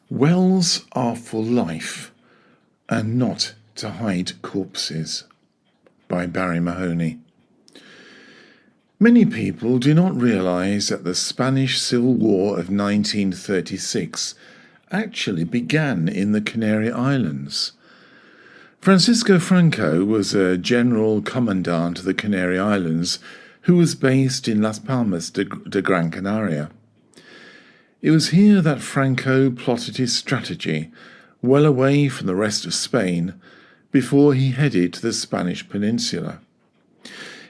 Wells are for life and not to hide corpses, by Barrie Mahoney. Many people do not realise that the Spanish Civil War of 1936 actually began in the Canary Islands. Franco was a General Commandant of the Canary Islands who was based in Las Palmas de Gran Canaria. It was here that Franco plotted his strategy, well away from the rest of Spain, before he headed to the Spanish Peninsula.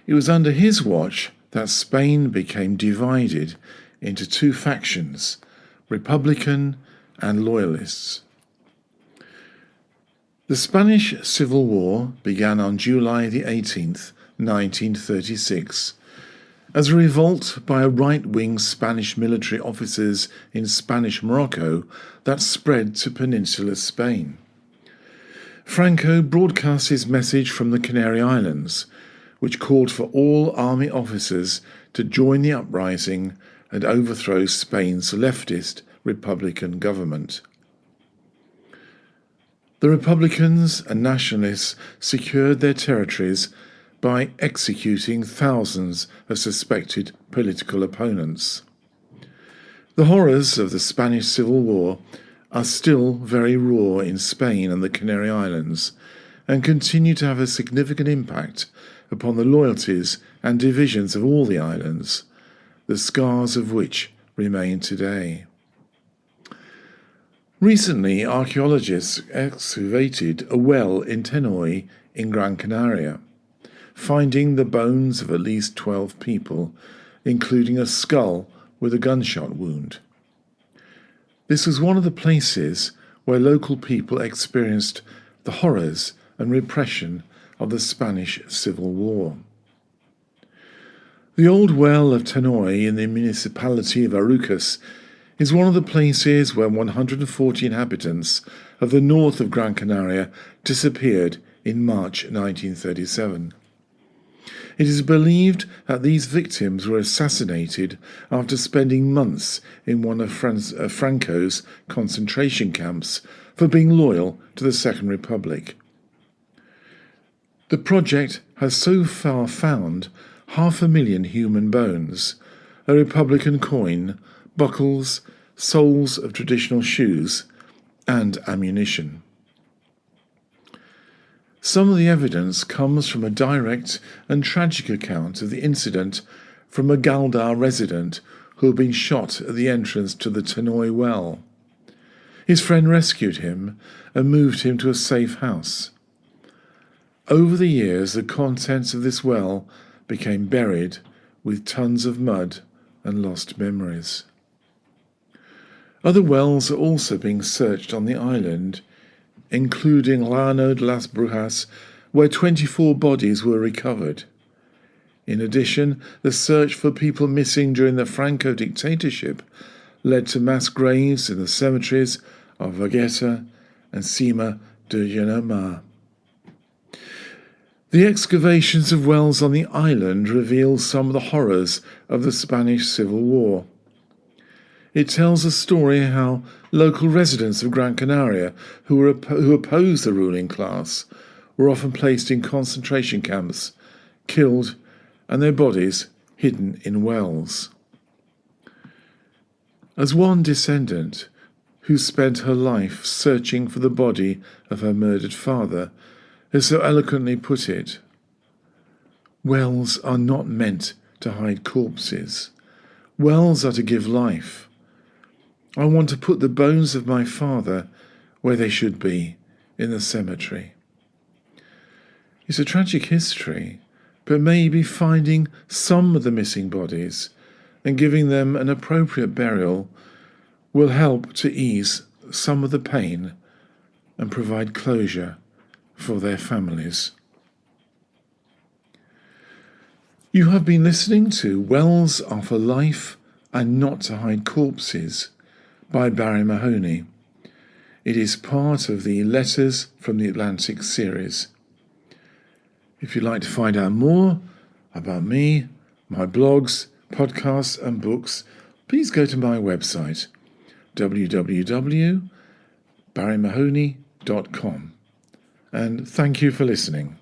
It was under his watch that Spain became divided into two factions, Republican and Loyalists. The Spanish Civil War began on July the 18th, 1936, as a revolt by right-wing Spanish military officers in Spanish Morocco that spread to peninsular Spain. Franco broadcast his message from the Canary Islands, which called for all army officers to join the uprising and overthrow Spain's leftist Republican government. The Republicans and Nationalists secured their territories by executing thousands of suspected political opponents. The horrors of the Spanish Civil War are still very raw in Spain and the Canary Islands, and continue to have a significant impact upon the loyalties and divisions of all the islands, the scars of which remain today. Recently, archaeologists excavated a well in Tanoi in Gran Canaria, finding the bones of at least 12 people, including a skull with a gunshot wound. This was one of the places where local people experienced the horrors and repression of the Spanish Civil War. The old well of Tanoi in the municipality of Arucas is one of the places where 140 inhabitants of the north of Gran Canaria disappeared in March 1937. It is believed that these victims were assassinated after spending months in one of Franco's concentration camps for being loyal to the Second Republic. The project has so far found 500,000 human bones, a Republican coin, buckles, soles of traditional shoes, and ammunition. Some of the evidence comes from a direct and tragic account of the incident from a Galdar resident who had been shot at the entrance to the Tanoi well. His friend rescued him and moved him to a safe house. Over the years, the contents of this well became buried with tons of mud and lost memories. Other wells are also being searched on the island, including Llano de las Brujas, where 24 bodies were recovered. In addition, the search for people missing during the Franco dictatorship led to mass graves in the cemeteries of Vagueta and Cima de Llanamar. The excavations of wells on the island reveal some of the horrors of the Spanish Civil War. It tells a story how local residents of Gran Canaria who opposed the ruling class were often placed in concentration camps, killed, and their bodies hidden in wells. As one descendant who spent her life searching for the body of her murdered father has so eloquently put it, wells are not meant to hide corpses. Wells are to give life. I want to put the bones of my father where they should be, in the cemetery. It's a tragic history, but maybe finding some of the missing bodies and giving them an appropriate burial will help to ease some of the pain and provide closure for their families. You have been listening to Wells Are for Life and Not to Hide Corpses by Barrie Mahoney. It is part of the Letters from the Atlantic series. If you'd like to find out more about me, my blogs, podcasts and books, please go to my website www.barriemahoney.com. barriemahoney.com. And thank you for listening.